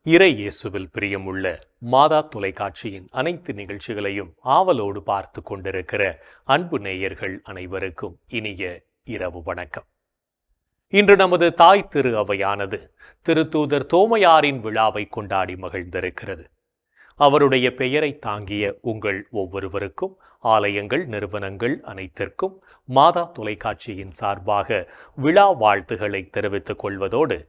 இறை இயேசுவில் பிரியமுள்ள மாதா தொலைக்காட்சியின் அனைத்து நிகழ்ச்சிகளையும் ஆவலோடு பார்த்து கொண்டிருக்கிற அன்பு நேயர்கள் அனைவருக்கும் இனிய இரவு வணக்கம். இன்று நமது தாய் திரு அவையானது திருத்தூதர் தோமையாரின் விழாவை கொண்டாடி மகிழ்ந்திருக்கிறது. அவருடைய பெயரை தாங்கிய உங்கள் ஒவ்வொருவருக்கும், ஆலயங்கள், நிறுவனங்கள் அனைத்திற்கும் மாதா தொலைக்காட்சியின் சார்பாக விழா வாழ்த்துக்களை தெரிவித்துக் கொள்வதோடு,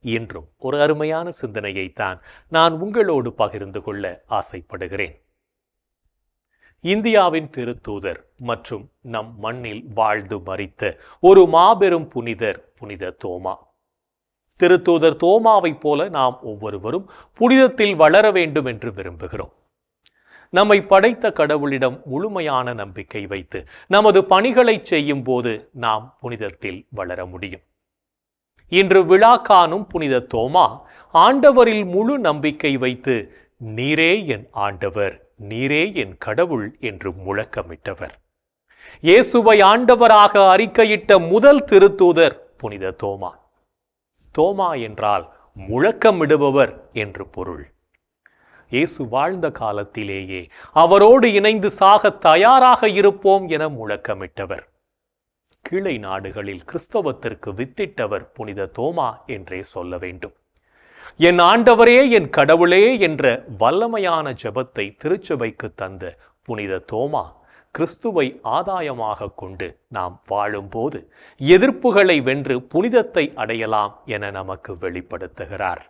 இன்றும் ஒரு அருமையான சிந்தனையைத்தான் நான் உங்களோடு பகிர்ந்து கொள்ள ஆசைப்படுகிறேன். இந்தியாவின் திருத்தூதர் மற்றும் நம் மண்ணில் வாழ்ந்து மரித்த ஒரு மாபெரும் புனிதர் புனித தோமா. திருத்தூதர் தோமாவைப் போல நாம் ஒவ்வொருவரும் புனிதத்தில் வளர வேண்டும் என்று விரும்புகிறோம். நம்மை படைத்த கடவுளிடம் முழுமையான நம்பிக்கை வைத்து நமது பணிகளை செய்யும் போது நாம் புனிதத்தில் வளர முடியும். இன்று விழா காணும் புனித தோமா ஆண்டவரில் முழு நம்பிக்கை வைத்து நீரே என் ஆண்டவர், நீரே என் கடவுள் என்று முழக்கமிட்டவர். இயேசுவை ஆண்டவராக அறிக்கையிட்ட முதல் திருத்தூதர் புனித தோமா. தோமா என்றால் முழக்கமிடுபவர் என்று பொருள். இயேசு வாழ்ந்த காலத்திலேயே அவரோடு இணைந்து சாக தயாராக இருப்போம் என முழக்கமிட்டவர். கீழை நாடுகளில் கிறிஸ்தவத்திற்கு வித்திட்டவர் புனித தோமா என்றே சொல்ல வேண்டும். என் ஆண்டவரே, என் கடவுளே என்ற வல்லமையான ஜெபத்தை திருச்சபைக்கு தந்த புனித தோமா கிறிஸ்துவை ஆதாயமாக கொண்டு நாம் வாழும்போது எதிர்ப்புகளை வென்று புனிதத்தை அடையலாம் என நமக்கு வெளிப்படுத்துகிறார்.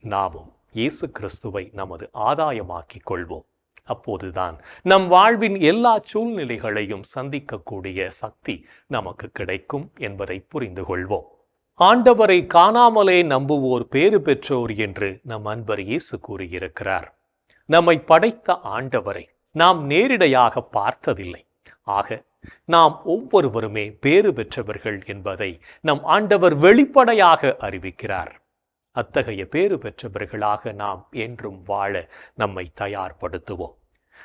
நாமும் இயேசு கிறிஸ்துவை நமது ஆதாயமாக்கிக் கொள்வோம். அப்போதுதான் நம் வாழ்வின் எல்லா சூழ்நிலைகளையும் சந்திக்கக்கூடிய சக்தி நமக்கு கிடைக்கும் என்பதை புரிந்து கொள்வோம். ஆண்டவரை காணாமலே நம்புவோர் பேறு பெற்றோர் என்று நம் அன்பர் இயேசு கூறியிருக்கிறார். நம்மை படைத்த ஆண்டவரை நாம் நேரிடையாக பார்த்ததில்லை. ஆக நாம் ஒவ்வொருவருமே பேறு பெற்றவர்கள் என்பதை நம் ஆண்டவர் வெளிப்படையாக அறிவிக்கிறார். அத்தகைய பேறு பெற்றவர்களாக நாம் என்றும் வாழ நம்மை தயார்படுத்துவோம்.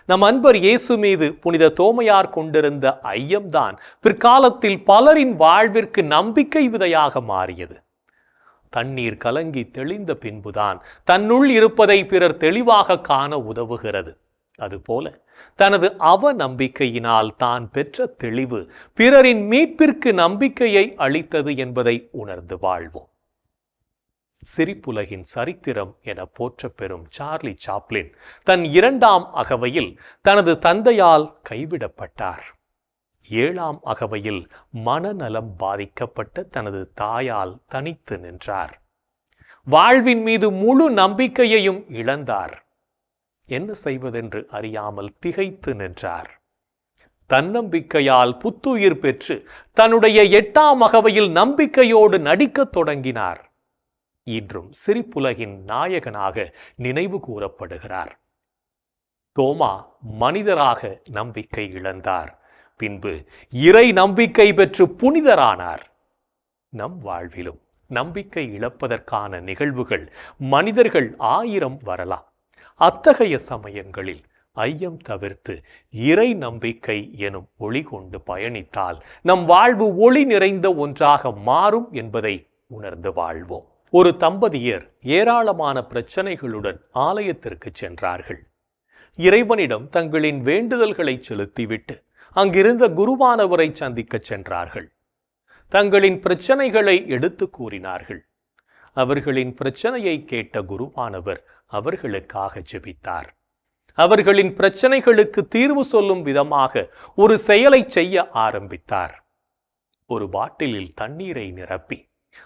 நம் அன்பர் இயேசு மீது புனித தோமையார் கொண்டிருந்த ஐயம்தான் பிற்காலத்தில் பலரின் வாழ்விற்கு நம்பிக்கை விதையாக மாறியது. தண்ணீர் கலங்கி தெளிந்த பின்புதான் தன்னுள் இருப்பதை பிறர் தெளிவாக காண உதவுகிறது. அதுபோல தனது நம்பிக்கையினால் தான் பெற்ற தெளிவு பிறரின் மீட்பிற்கு நம்பிக்கையை அளித்தது என்பதை உணர்ந்து வாழ்வோம். சிரிப்புலகின் சரித்திரம் என போற்ற பெறும் சார்லி சாப்ளின் தன் 2ஆம் அகவையில் தனது தந்தையால் கைவிடப்பட்டார். 7ஆம் அகவையில் மனநலம் பாதிக்கப்பட்ட தனது தாயால் தனித்து நின்றார். வாழ்வின் மீது முழு நம்பிக்கையையும் இழந்தார். என்ன செய்வதென்று அறியாமல் திகைத்து நின்றார். தன்னம்பிக்கையால் புத்துயிர் பெற்று தன்னுடைய 8ஆம் அகவையில் நம்பிக்கையோடு நடிக்கத் தொடங்கினார். இன்றும் சிரிப்புலகின் நாயகனாக நினைவு கூறப்படுகிறார். தோமா மனிதராக நம்பிக்கை இழந்தார். பின்பு இறை நம்பிக்கை பெற்று புனிதரானார். நம் வாழ்விலும் நம்பிக்கை இழப்பதற்கான நிகழ்வுகள் மனிதர்கள் 1000 வரலாம். அத்தகைய சமயங்களில் ஐயம் தவிர்த்து இறை நம்பிக்கை எனும் ஒளி கொண்டு பயணித்தால் நம் வாழ்வு ஒளி நிறைந்த ஒன்றாக மாறும் என்பதை உணர்ந்து வாழ்வோம். ஒரு தம்பதியர் ஏராளமான பிரச்சனைகளுடன் ஆலயத்திற்கு சென்றார்கள். இறைவனிடம் தங்களின் வேண்டுதல்களை செலுத்திவிட்டு அங்கிருந்த குருவானவரை சந்திக்க சென்றார்கள். தங்களின் பிரச்சனைகளை எடுத்து கூறினார்கள். அவர்களின் பிரச்சனையை கேட்ட குருவானவர் அவர்களுக்காக ஜெபித்தார். அவர்களின் பிரச்சனைகளுக்கு தீர்வு சொல்லும் விதமாக ஒரு செயலை செய்ய ஆரம்பித்தார். ஒரு பாட்டிலில் தண்ணீரை நிரப்பி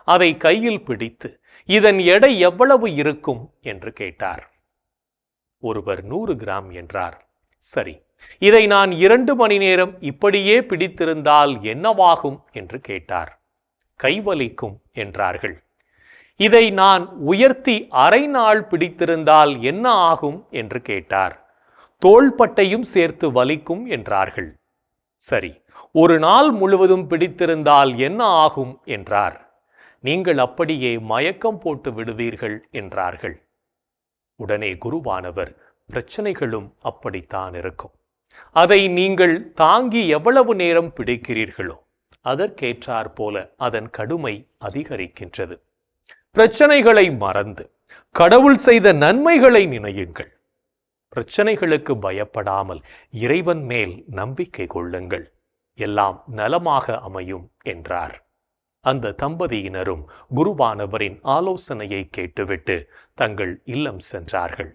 அதை கையில் பிடித்து இதன் எடை எவ்வளவு இருக்கும் என்று கேட்டார். ஒருவர் 100 கிராம் என்றார். சரி, இதை நான் 2 மணி நேரம் இப்படியே பிடித்திருந்தால் என்னவாகும் என்று கேட்டார். கைவலிக்கும் என்றார்கள். இதை நான் உயர்த்தி அரை நாள் பிடித்திருந்தால் என்ன ஆகும் என்று கேட்டார். தோள்பட்டையும் சேர்த்து வலிக்கும் என்றார்கள். சரி, ஒரு நாள் முழுவதும் பிடித்திருந்தால் என்ன ஆகும் என்றார். நீங்கள் அப்படியே மயக்கம் போட்டு விடுவீர்கள் என்றார்கள். உடனே குருவானவர், பிரச்சனைகளும் அப்படித்தான் இருக்கும். அதை நீங்கள் தாங்கி எவ்வளவு நேரம் பிடிக்கிறீர்களோ அதற்கேற்றாற் போல அதன் கடுமை அதிகரிக்கின்றது. பிரச்சனைகளை மறந்து கடவுள் செய்த நன்மைகளை நினையுங்கள். பிரச்சனைகளுக்கு பயப்படாமல் இறைவன் மேல் நம்பிக்கை கொள்ளுங்கள். எல்லாம் நலமாக அமையும் என்றார். அந்த தம்பதியினரும் குருவானவரின் ஆலோசனையை கேட்டுவிட்டு தங்கள் இல்லம் சென்றார்கள்.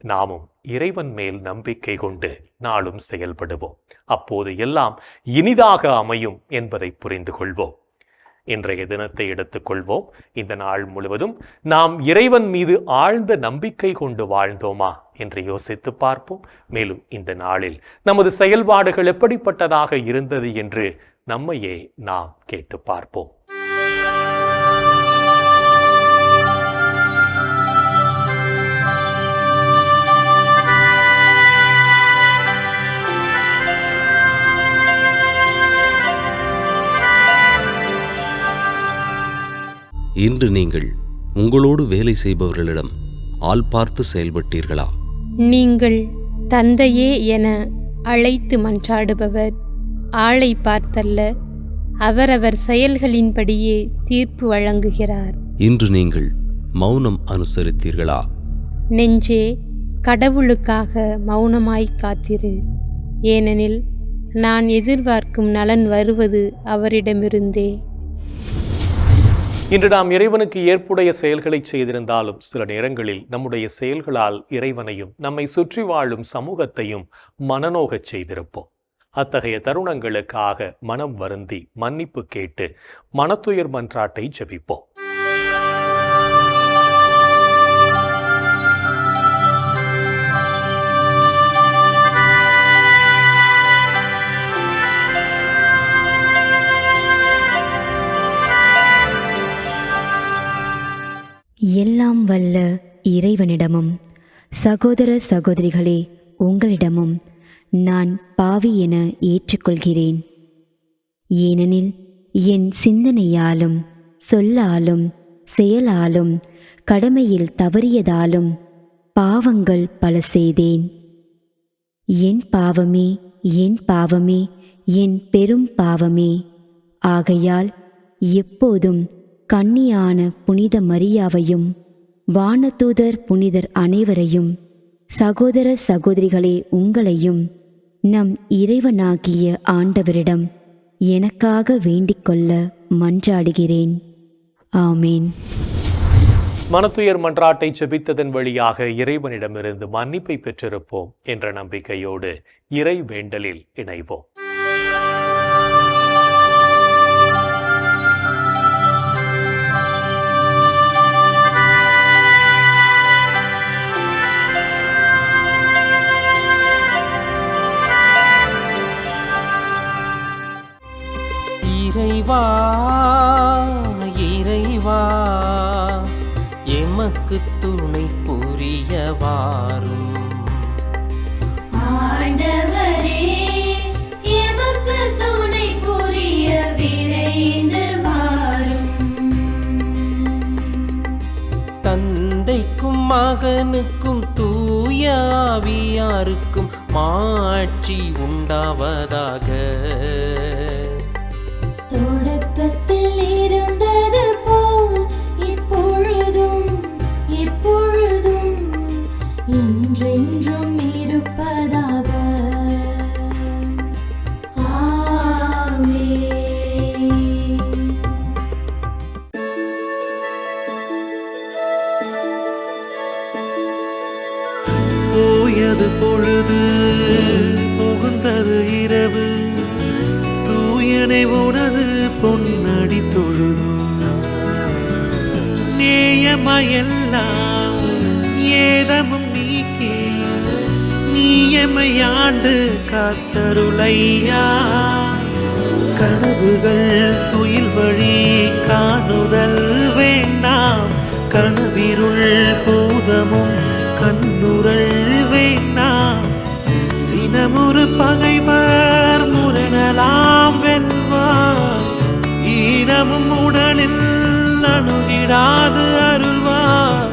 நாமும் இறைவன் மேல் நம்பிக்கை கொண்டு நாளும் செயல்படுவோம். அப்போது எல்லாம் இனிதாக அமையும் என்பதை புரிந்து கொள்வோம். இன்றைய தினத்தை எடுத்துக்கொள்வோம். இந்த நாள் முழுவதும் நாம் இறைவன் மீது ஆழ்ந்த நம்பிக்கை கொண்டு வாழ்ந்தோமா என்று யோசித்து பார்ப்போம். மேலும் இந்த நாளில் நமது செயல்பாடுகள் எப்படிப்பட்டதாக இருந்தது என்று நம்மையே நாம் கேட்டு பார்ப்போம். இன்று நீங்கள் உங்களோடு வேலை செய்பவர்களிடம் ஆள் பார்த்து செயல்பட்டீர்களா? நீங்கள் தந்தையே என அழைத்து மன்றாடுபவர் ஆளை பார்த்தல்ல, அவரவர் செயல்களின்படியே தீர்ப்பு வழங்குகிறார். இன்று நீங்கள் மௌனம் அனுசரித்தீர்களா? நெஞ்சே, கடவுளுக்காக மௌனமாய் காத்திரு. ஏனெனில் நான் எதிர்பார்க்கும் நலன் வருவது அவரிடமிருந்தே. இன்று நாம் இறைவனுக்கு ஏற்புடைய செயல்களை செய்திருந்தாலும் சில நேரங்களில் நம்முடைய செயல்களால் இறைவனையும் நம்மை சுற்றி வாழும் சமூகத்தையும் மனநோகச் செய்திருப்போம். அத்தகைய தருணங்களுக்காக மனம் வருந்தி மன்னிப்பு கேட்டு மனத்துயர் மன்றாட்டை ஜெபிப்போம். எல்லாம் வல்ல இறைவனிடமும் சகோதர சகோதரிகளே உங்களிடமும் நான் பாவி என ஏற்றுக்கொள்கிறேன். ஏனெனில் என் சிந்தனையாலும் சொல்லாலும் செயலாலும் கடமையில் தவறியதாலும் பாவங்கள் பல செய்தேன். என் பாவமே, என் பாவமே, என் பெரும் பாவமே. ஆகையால் எப்போதும் கன்னியான புனித மரியாவையும் வானதூதர் புனிதர் அனைவரையும் சகோதர சகோதரிகளே உங்களையும் நம் இறைவனாகிய ஆண்டவரிடம் எனக்காக வேண்டிக்கொள்ள மன்றாடுகிறேன். ஆமேன். மனத்துயர் மன்றாட்டை ஜெபித்ததன் வழியாக இறைவனிடமிருந்து மன்னிப்பை பெற்றிருப்போம் என்ற நம்பிக்கையோடு இறை வேண்டலில் இணைவோம். இறைவா, இறைவா, எமக்கு துணை புரிய வாரும். ஆண்டவரே, எமக்கு துணை புரிய விரைந்து வாரும். தந்தைக்கும் மகனுக்கும் தூய ஆவியாருக்கும் மாட்சி உண்டாவதாக. தொடக்கத்தில் இருந்தது போல் இப்பொழுதும் எப்பொழுதும் என்றென்றும் இருப்பதாக. ஆமென். போயது பொழுது புகுந்தது இரவு, தூயனை உனது பொன்னடி தொழுது. நேயமையெல்லாம் ஏதமும் நீக்கி நீயமையாண்டு காத்தருளையா. கனவுகள் துயில் வழி காணுதல் வேண்டாம், கனவிருள் பூதமும் கண்ணுரள் வேண்டாம். சினமுறு பகைவர் முரணலாம் வெல்வார், ஈனமும் உடலில் அணுகிடாது அருள்வார்.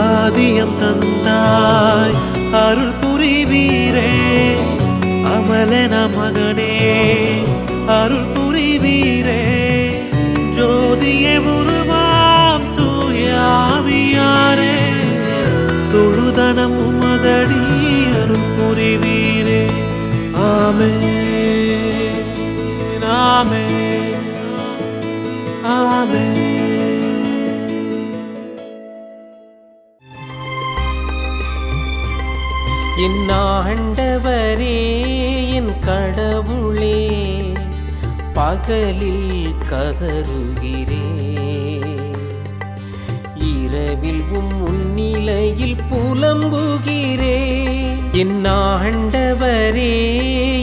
ஆதியம் தந்தாய் அருள் புரிவீரே, அமலன மகனே அருள் புரிவீரே. ஜோதியே உருவாம் தூய ஆவியா புரிவீரே. ஆமென், ஆமென், ஆமென். என் ஆண்டவரே, என் கடவுளே, பகலில் கதறுகிறேன், இரவில் முன்னிலையில் புலம்புகிறேன். என் ஆண்டவரே,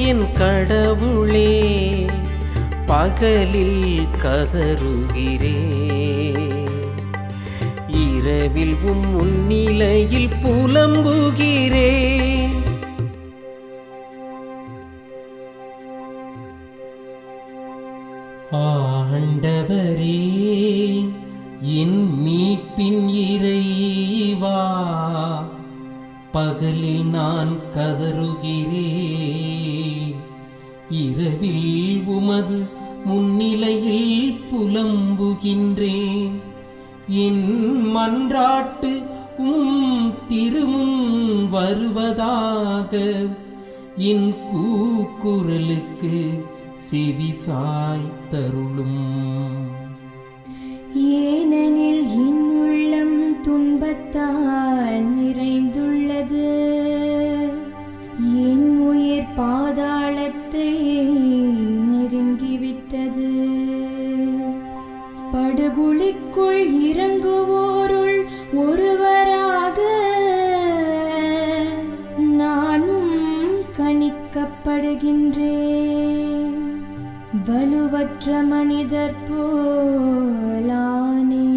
என் கடவுளே, பகலில் கதறுகிறேன், இரவில் முன்னிலையில் புலம்புகிறேன். ஆண்டவரே, என் மீட்பின் இறைவா, பகலில் நான் கதறுகிறேன், இரவில் உமது முன்னிலையில் புலம்புகின்றேன். என் மன்றாட்டு திருமுன் வருவதாக, என் கூக்குரலுக்கு செவி சாய்த்தருளும். ஏனெனில் என் உள்ளம் துன்பத்தால் நிறைந்துள்ளது, என் உயிர் பாதாளத்தை நெருங்கிவிட்டது. படுகுழிக்குள் இறங்குவோருள் ஒருவராக நானும் கணிக்கப்படுகின்றேன். வலுவற்ற மனிதர் போலானே.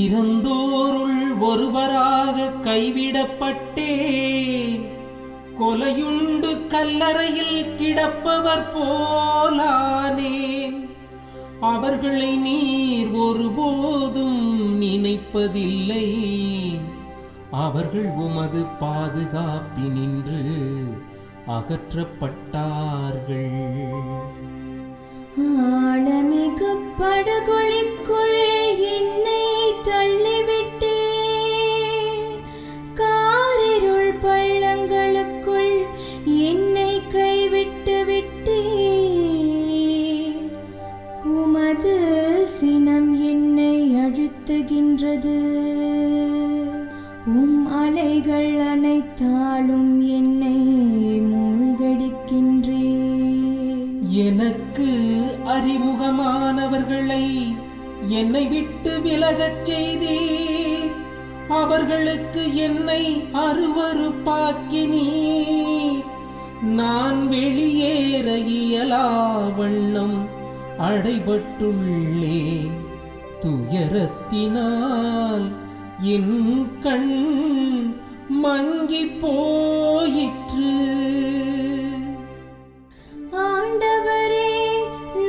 இறந்தோருள் ஒருவராக கைவிடப்பட்டேன், கொலையுண்டு கல்லறையில் கிடப்பவர் போலானேன். அவர்களை நீர் ஒருபோதும் நினைப்பதில்லை, அவர்கள் உமது பாதுகாப்பினின்று அகற்றப்பட்டார்கள். ஆழமிகு படுகொலிக்குள் என்னை தள்ளிவிட்டே, காரிருள் பள்ளங்களுக்குள் என்னை கைவிட்டு விட்டே. உமது சினம் என்னை அழுத்துகின்றது, அலைகள் அனைத்தாலும் என்னை மூழ்கடிக்கின்றே. எனக்கு அறிமுகமானவர்களை என்னை விட்டு விலகச் செய்தீர், அவர்களுக்கு என்னை அருவருப்பாக்கினீர். நான் வெளியேற இயலா வண்ணம் அடைபட்டுள்ளேன், துயரத்தினால் என் கண் மங்கி போயிற்று. ஆண்டவரே,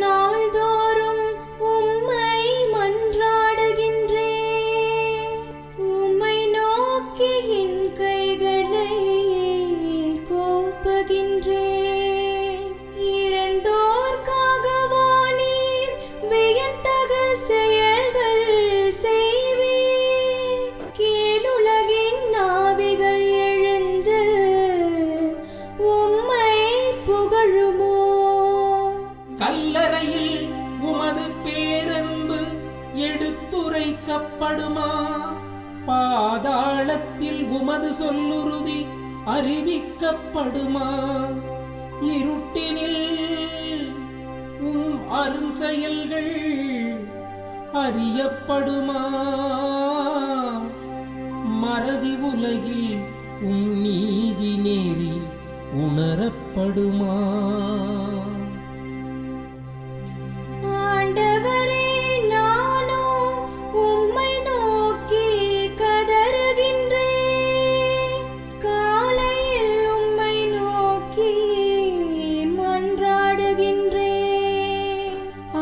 நாள்தோறும் உம்மை மன்றாடுகின்றேன், உம்மை நோக்கி என் கைகளை கோப்புகின்றேன். இறந்தோர்க்காகவா நீர் வியத்தகு செயல்கள் செய்வீர்? கீழுலகின் நாவிகள் எழுந்து உம்மை புகழுமோ? கல்லறையில் உமது பேரன்பு எடுத்துரைக்கப்படுமா? பாதாளத்தில் உமது சொல்லுறுதி அறிவிக்கப்படுமா? இருட்டினில் அரும் செயல்கள் அறியப்படுமா? மறதி உலகில் நீதி நேரி உணரப்படுமா? ஆண்டவரே, நானோ உம்மை நோக்கி கதறுகின்றேன், காலையில் உம்மை நோக்கி மன்றாடுகின்றேன்.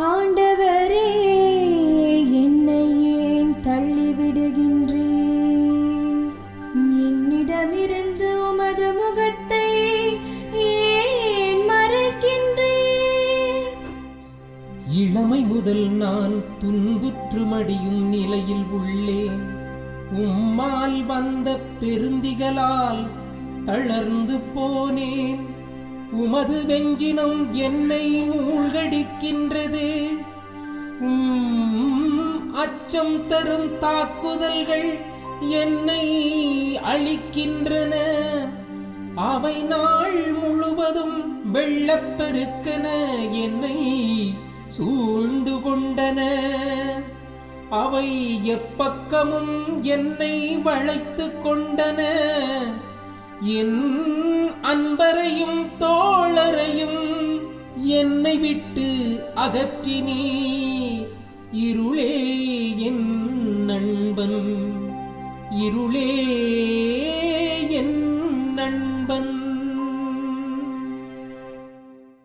ஆண்டவரே, என்னை ஏன் தள்ளிவிடுகின்றீர்? என்னிடமிருந்து உமது முகத்தை ஏன் மறைக்கின்றீர்? இளமை முதல் நான் துன்புற்று மடியும் நிலையில் உள்ளேன். உம்மால் வந்த பெருந்திகளால் தளர்ந்து போனேன். உமது வெஞ்சினம் என்னை மூழ்கடிக்கின்றது. அச்சம் தரும் தாக்குதல்கள் என்னை அழிக்கின்றன. அவை நாள் முழுவதும் வெள்ளப்பெருக்கென என்னை சூழ்ந்து கொண்டன. அவை எப்பக்கமும் என்னை வளைத்து கொண்டன. என் அன்பரையும் தோழரையும் என்னை விட்டு அகற்றினீ. இருளே என் நண்பன், இருளே என் நண்பன்.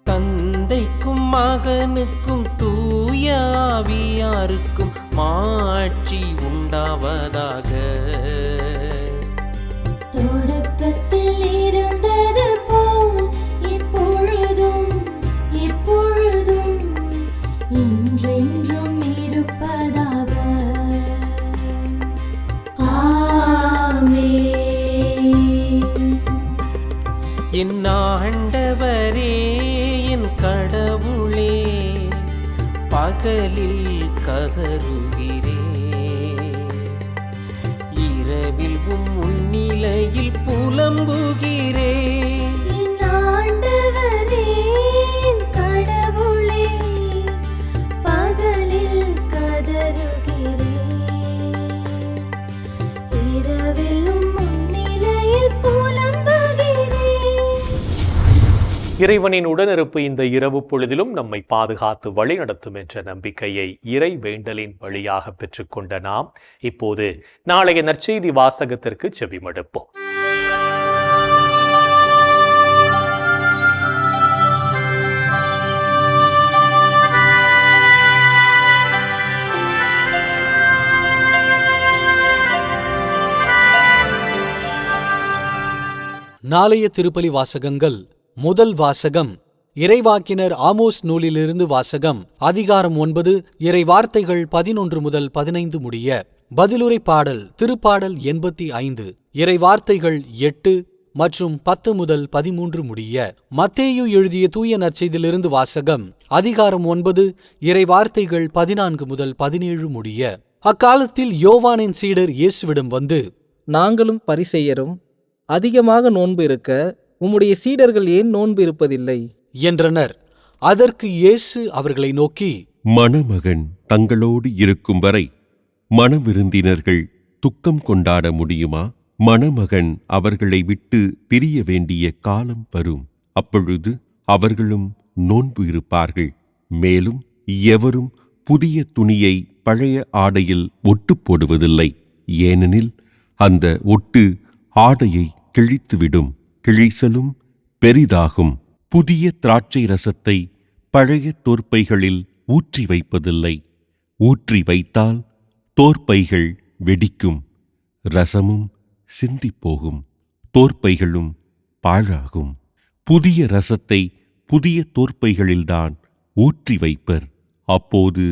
தந்தைக்கும் மகனுக்கும் தூய ஆவியாருக்கும் மாட்சி உண்டாவதாக. தொடக்கத்தில் இருந்தது போல் இப்பொழுதும் எப்பொழுதும் என்றென்றும் இருப்பதாக. ஆமென். என் ஆண்டவரே, என் கடவுளே, பகலில் கதறுகிறேன், இரவில் முன்னிலையில் புலம்புகிறேன். என் ஆண்டவரே, என் கடவுளே, பகலில் கதறுகிறேன், இரவில் முன்னிலையில் புலம்புகிறேன். இறைவனின் உடனிருப்பு இந்த இரவு பொழுதிலும் நம்மை பாதுகாத்து வழிநடத்தும் என்ற நம்பிக்கையை இறை வேண்டலின் வழியாக பெற்றுக்கொண்ட நாம் இப்போது நாளைய நற்செய்தி வாசகத்திற்கு செவிமடுப்போம். நாளைய திருப்பலி வாசகங்கள். முதல் வாசகம் இறைவாக்கினர் ஆமோஸ் நூலிலிருந்து வாசகம். அதிகாரம் 9, இறை வார்த்தைகள் 11 முதல் 15 முடிய. பதிலுரை பாடல் திருப்பாடல் 85, இறை வார்த்தைகள் 8 மற்றும் 10 முதல் 13 முடிய. மத்தேயு எழுதிய தூய நற்செய்தியிலிருந்து வாசகம். அதிகாரம் 9, இறை வார்த்தைகள் 14 முதல் 17 முடிய. அக்காலத்தில் யோவானின் சீடர் இயேசுவிடம் வந்து, நாங்களும் பரிசேயரும் அதிகமாக நோன்பு இருக்க உம்முடைய சீடர்கள் ஏன் நோன்பு இருப்பதில்லை என்றனர். அதற்கு இயேசு அவர்களை நோக்கி, மணமகன் தங்களோடு இருக்கும் வரை மணவிருந்தினர்கள் துக்கம் கொண்டாட முடியுமா? மணமகன் அவர்களை விட்டு பிரிய வேண்டிய காலம் வரும். அப்பொழுது அவர்களும் நோன்பு இருப்பார்கள். மேலும் எவரும் புதிய துணியை பழைய ஆடையில் ஒட்டு போடுவதில்லை. ஏனெனில் அந்த ஒட்டு ஆடையை கிழித்துவிடும். கிழிசலும் பெரிதாகும். புதிய திராட்சை ரசத்தை பழைய தோற்பைகளில் ஊற்றி வைப்பதில்லை. ஊற்றி வைத்தால் தோற்பைகள் வெடிக்கும், ரசமும் சிந்திப்போகும், தோற்பைகளும் பாழாகும். புதிய ரசத்தை புதிய தோற்பைகளில்தான் ஊற்றி வைப்பர். அப்போது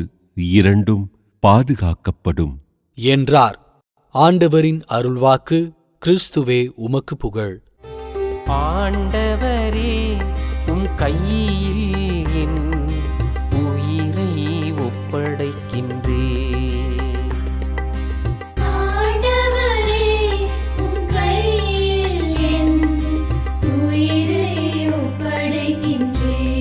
இரண்டும் பாதுகாக்கப்படும் என்றார். ஆண்டவரின் அருள்வாக்கு. கிறிஸ்துவே உமக்கு புகழ். ஆண்டவரே, உம் கையில் என் உயிரை ஒப்படைக்கின்றேன். ஆண்டவரே, உம் கையில் என் உயிரை ஒப்படைக்கின்றேன்.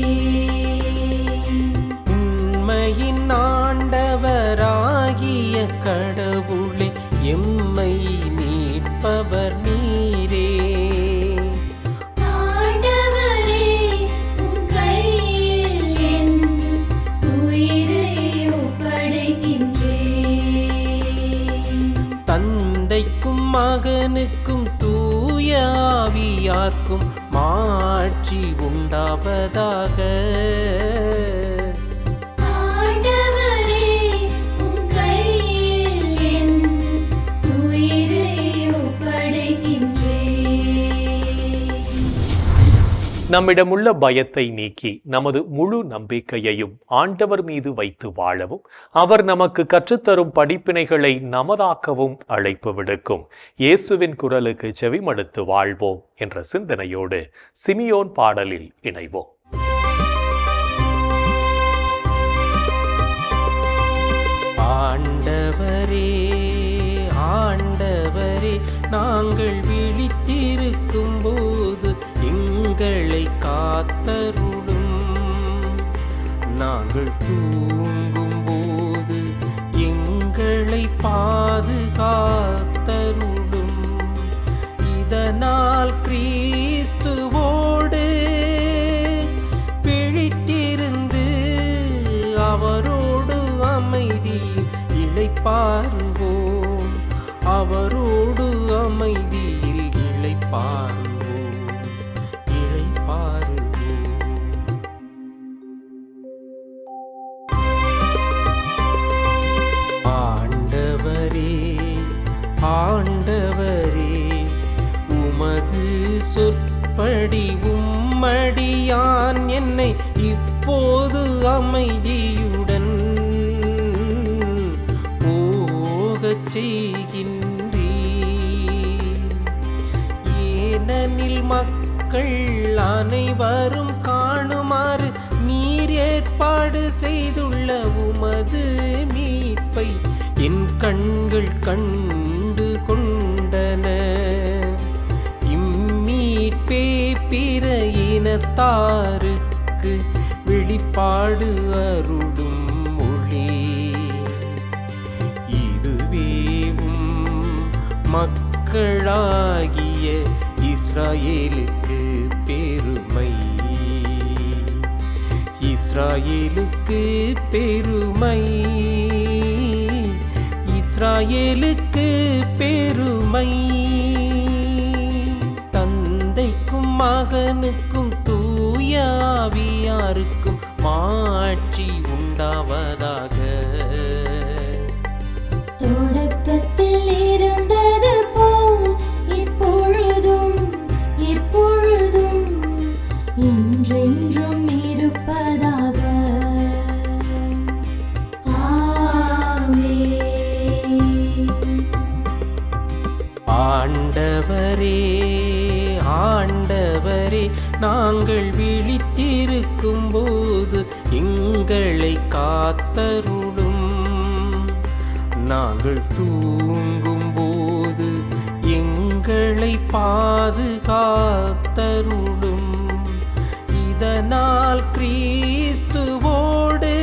உண்மையின் ஆண்டவராகிய கடவுளே, எம்மை மீட்பவர் நீரே. ஆண்டவரே, உம் கையில் என் உயிரை ஒப்படைக்கின்றேன். தந்தைக்கும் மகனுக்கும் தூய ஆவியார்க்கும் மாட்சி உண்டாவதாக. ஆண்டவரே, உம் கையில் என் உயிரை ஒப்படைக்கின்றேன். நம்மிடமுள்ள பயத்தை நீக்கி நமது முழு நம்பிக்கையையும் ஆண்டவர் மீது வைத்து வாழவும் அவர் நமக்கு கற்றுத்தரும் படிப்பினைகளை நமதாக்கவும் அழைப்பு விடுக்கும் இயேசுவின் குரலுக்கு செவிமடுத்து வாழ்வோம் என்ற சிந்தனையோடு சிமியோன் பாடலில் இணைவோம். ஆண்டவரே ஆண்டவரே, நாங்கள் விழித்திருக்கும் போது எங்களை காத்தருளும். நாங்கள் தூங்கும் போது எங்களை பாதுகாத்தருளும். இதனால் கிறிஸ்துவோடு பிழித்திருந்து அவரோடு அமைதி இளைப்பாறுவோம். அவரோடு அமைதியில் இளைப்பாறுவோம். ஆண்டவரே ஆண்டவரே, உமது சொற்படி உம்மடியான் என்னை இப்போது அமைதியுடன் போகச் செய்கின்றீர். ஏனெனில் மக்கள் அனைவரும் காணுமாறு நீர் ஏற்பாடு செய்துள்ள உமது மீட்பை என் கண்கள் கண்டு கொண்டன. இம்மீட்பே பிற இனத்தாருக்கு வெளிப்பாடு அருளும் மொழி. இதுவேவும் மக்களாகிய இஸ்ராயேலுக்கு பெருமை. இஸ்ராயேலுக்கு பெருமை. இஸ்ராயேலுக்கு பெருமை. தந்தைக்கும் மகனுக்கும் தூய ஆவியாருக்கும் மாட்சி உண்டாவதாக. தொடக்கத்தில் இருந்தது போல் இப்பொழுதும் எப்பொழுதும் என்றென்றும் இருப்பதாக. ஆண்டவரே ஆண்டவரே, நாங்கள் விழித்திருக்கும் போது எங்களை காத்தருளும். நாங்கள் தூங்கும் போது எங்களை பாதுகாத்தருளும். இதனால் கிறிஸ்துவோடு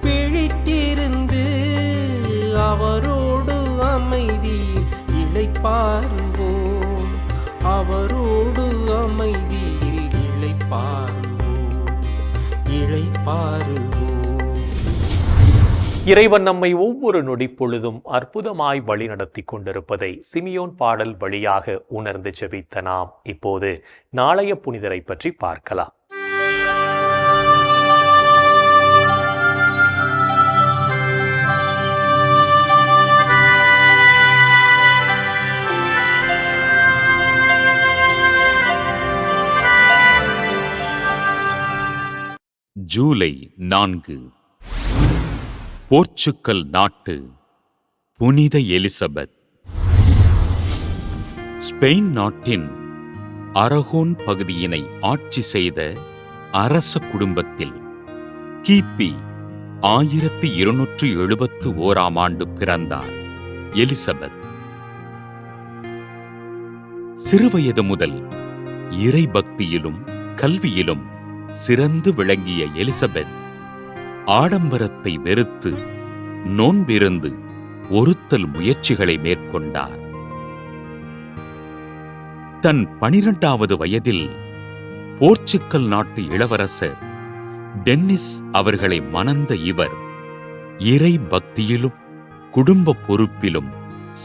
பிழித்திருந்து அவரோடு அமைதி இளைப்பாறுவோம். அவரோடு அமைதியில் இளைப்பாறுவோம். இறைவன் நம்மை ஒவ்வொரு நொடி பொழுதும் அற்புதமாய் வழி நடத்தி கொண்டிருப்பதை சிமியோன் பாடல் வழியாக உணர்ந்து ஜெபித்த நாம் இப்போது நாளைய புனிதரை பற்றி பார்க்கலாம். ஜூலை 4, போர்ச்சுக்கல் நாட்டு புனித எலிசபெத். ஸ்பெயின் நாட்டின் அரகோன் பகுதியினை ஆட்சி செய்த அரச குடும்பத்தில் கிபி 1271 பிறந்தார் எலிசபெத். சிறுவயது முதல் இறை பக்தியிலும் கல்வியிலும் சிறந்து விளங்கிய எலிசபெத் ஆடம்பரத்தை வெறுத்து நோன்பிருந்து ஒருத்தல் முயற்சிகளை மேற்கொண்டார். தன் 12வது வயதில் போர்ச்சுக்கல் நாட்டு இளவரசர் டென்னிஸ் அவர்களை மணந்த இவர் இறை பக்தியிலும் குடும்ப பொறுப்பிலும்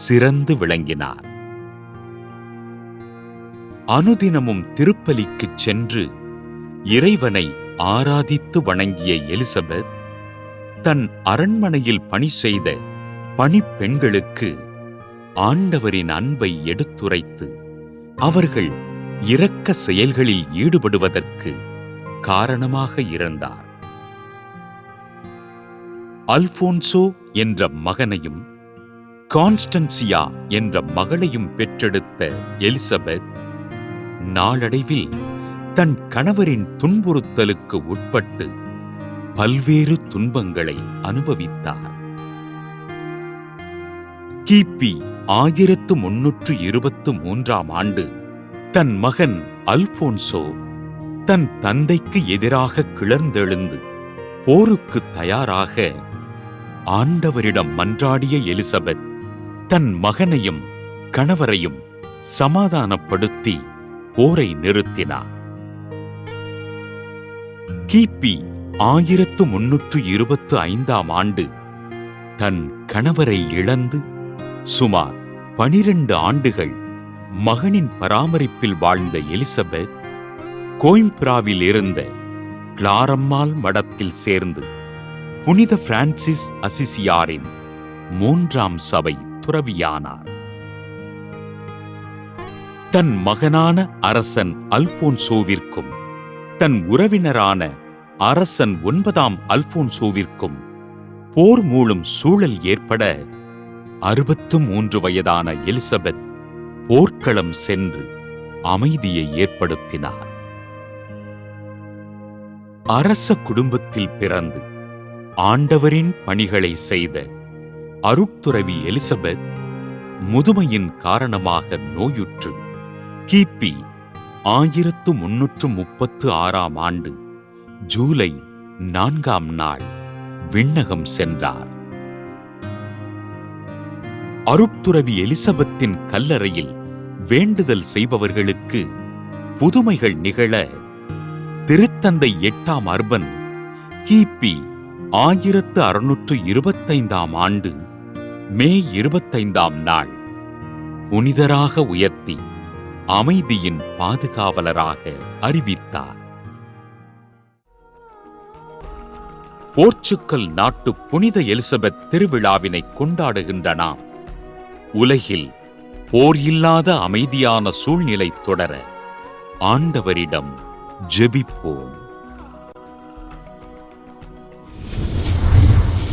சிறந்து விளங்கினார். அனுதினமும் திருப்பலிக்குச் சென்று இறைவனை ஆராதித்து வணங்கிய எலிசபெத் தன் அரண்மனையில் பணி செய்த பணிப்பெண்களுக்கு ஆண்டவரின் அன்பை எடுத்துரைத்து அவர்கள் இரக்க செயல்களில் ஈடுபடுவதற்கு காரணமாக இருந்தார். அல்போன்சோ என்ற மகனையும் கான்ஸ்டன்சியா என்ற மகளையும் பெற்றெடுத்த எலிசபெத் நாளடைவில் தன் கணவரின் துன்புறுத்தலுக்கு உட்பட்டு பல்வேறு துன்பங்களை அனுபவித்தார். கிபி 1323 ஆண்டு தன் மகன் அல்போன்சோ தன் தந்தைக்கு எதிராக கிளர்ந்தெழுந்து போருக்கு தயாராக ஆண்டவரிடம் மன்றாடிய எலிசபெத் தன் மகனையும் கணவரையும் சமாதானப்படுத்தி போரை நிறுத்தினார். கிபி 1325 ஆண்டு தன் கணவரை இழந்து சுமார் 12 ஆண்டுகள் மகனின் பராமரிப்பில் வாழ்ந்த எலிசபெத் கோயிம்பிராவில் இருந்த கிளாரம்மாள் மடத்தில் சேர்ந்து புனித பிரான்சிஸ் அசிசியாரின் 3ஆம் சபை துறவியானார். தன் மகனான அரசன் அல்போன்சோவிற்கும் தன் உறவினரான அரசன் 9ஆம் அல்போன்சோவிற்கும் போர் மூளும் சூழல் ஏற்பட 63 வயதான எலிசபெத் போர்க்களம் சென்று அமைதியை ஏற்படுத்தினார். அரச குடும்பத்தில் பிறந்து ஆண்டவரின் பணிகளை செய்த அருட்துறவி எலிசபெத் முதுமையின் காரணமாக நோயுற்று கிபி 1336 ஆண்டு ஜூலை 4ஆம் நாள் விண்ணகம் சென்றார். அருட்துறவி எலிசபெத்தின் கல்லறையில் வேண்டுதல் செய்பவர்களுக்கு புதுமைகள் நிகழ திருத்தந்தை 8ஆம் அர்பன் கிபி 1625 ஆண்டு மே 25ஆம் நாள் புனிதராக உயர்த்தி அமைதியின் பாதுகாவலராக அறிவித்தார். போர்ச்சுக்கல் நாட்டு புனித எலிசபெத் திருவிழாவினை கொண்டாடுகின்ற நாம் உலகில் போர் இல்லாத அமைதியான சூழ்நிலை தொடர ஆண்டவரிடம் ஜெபிப்போம்.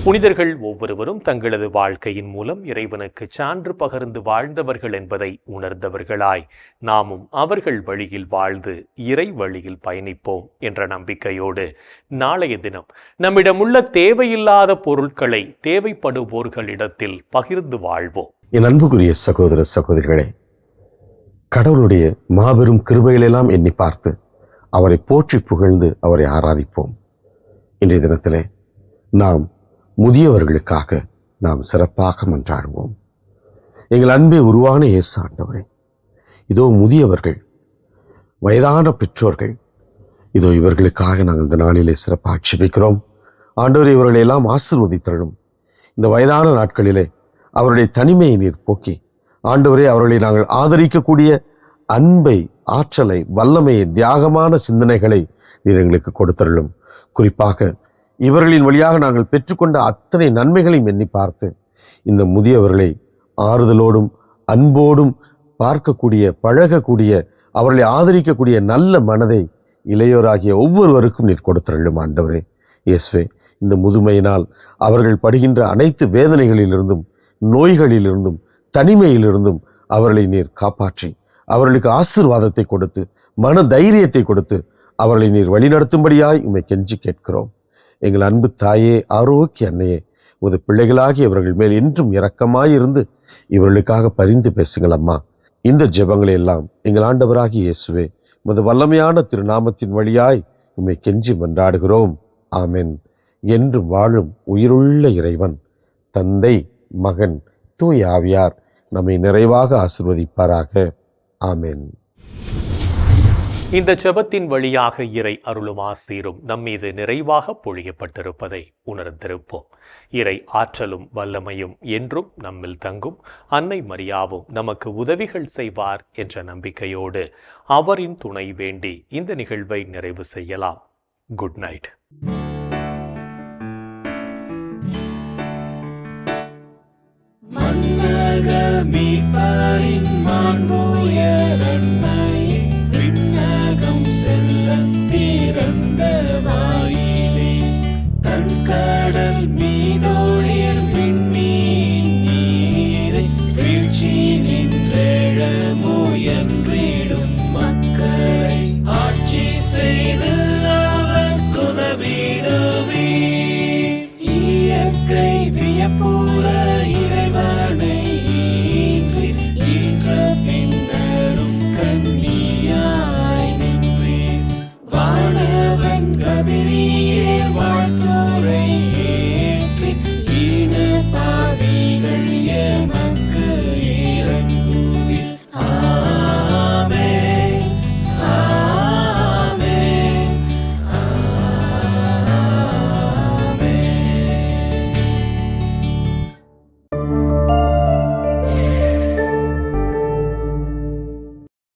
புனிதர்கள் ஒவ்வொருவரும் தங்களது வாழ்க்கையின் மூலம் இறைவனுக்கு சான்று பகர்ந்து வாழ்ந்தவர்கள் என்பதை உணர்ந்தவர்களாய் நாமும் அவர்கள் வழியில் வாழ்ந்து இறை வழியில் பயணிப்போம் என்ற நம்பிக்கையோடு நாளைய தினம் நம்மிடமுள்ள தேவையில்லாத பொருட்களை தேவைப்படுவோர்களிடத்தில் பகிர்ந்து வாழ்வோம். என் அன்புக்குரிய சகோதர சகோதரிகளே, கடவுளுடைய மாபெரும் கிருபைகளெல்லாம் எண்ணி பார்த்து அவரை போற்றி புகழ்ந்து அவரை ஆராதிப்போம். இன்றைய தினத்திலே நாம் முதியவர்களுக்காக நாம் சிறப்பாக மன்றாடுவோம். எங்கள் அன்பே உருவான இயேசு ஆண்டவரே, இதோ முதியவர்கள், வயதான பெற்றோர்கள், இதோ இவர்களுக்காக நாங்கள் இந்த நாளிலே சிறப்பாக ஜெபிக்கிறோம். ஆண்டவரே, இவர்களை எல்லாம் ஆசீர்வதித்தருளும். இந்த வயதான நாட்களிலே அவருடைய தனிமையை நீர் போக்கி ஆண்டவரே அவர்களை நாங்கள் ஆதரிக்கக்கூடிய அன்பை, ஆற்றலை, வல்லமையை, தியாகமான சிந்தனைகளை நீர் எங்களுக்கு கொடுத்தருளும். குறிப்பாக இவர்களின் வழியாக நாங்கள் பெற்றுக்கொண்ட அத்தனை நன்மைகளையும் எண்ணி பார்த்து இந்த முதியவர்களை ஆறுதலோடும் அன்போடும் பார்க்கக்கூடிய, பழகக்கூடிய, அவர்களை ஆதரிக்கக்கூடிய நல்ல மனதை இளையோராகிய ஒவ்வொருவருக்கும் நீர் கொடுத்தருளும். ஆண்டவரே இயேசுவே, இந்த முதுமையினால் அவர்கள் படுகின்ற அனைத்து வேதனைகளிலிருந்தும், நோய்களிலிருந்தும், தனிமையிலிருந்தும் அவர்களை நீர் காப்பாற்றி அவர்களுக்கு ஆசீர்வாதத்தை கொடுத்து மன தைரியத்தை கொடுத்து அவர்களை நீர் வழிநடத்தும்படியாய் உம்மை கெஞ்சி கேட்கிறோம். எங்கள் அன்பு தாயே, ஆரோக்கிய அன்னையே, உமது பிள்ளைகளாகி இவர்கள் மேல் என்றும் இரக்கமாயிருந்து இவர்களுக்காக பரிந்து பேசுங்கள் அம்மா. இந்த ஜெபங்களை எல்லாம் எங்கள் ஆண்டவராகி இயேசுவே உமது வல்லமையான திருநாமத்தின் வழியாய் உம்மை கெஞ்சி மன்றாடுகிறோம். ஆமென். என்றும் வாழும் உயிருள்ள இறைவன் தந்தை, மகன், தூய ஆவியார் நம்மை நிறைவாக ஆசீர்வதிப்பாராக. ஆமென். இந்த ஜெபத்தின் வழியாக இறை அருளும் ஆசீரும் நம்மீது நிறைவாக பொழியப்பட்டிருப்பதை உணர்ந்திருப்போம். இறை ஆற்றலும் வல்லமையும் என்றும் நம்மில் தங்கும். அன்னை மரியாவும் நமக்கு உதவிகள் செய்வார் என்ற நம்பிக்கையோடு அவரின் துணை வேண்டி இந்த நிகழ்வை நிறைவு செய்யலாம். Good night. மீட்பரின் மாண்புயரன்மையை வியப்புற இறைவனை ஈன்ற பின்னரும் கன்னியாய் நின்றேன். வானவன் கபிரியேல் வாழ்த்துரை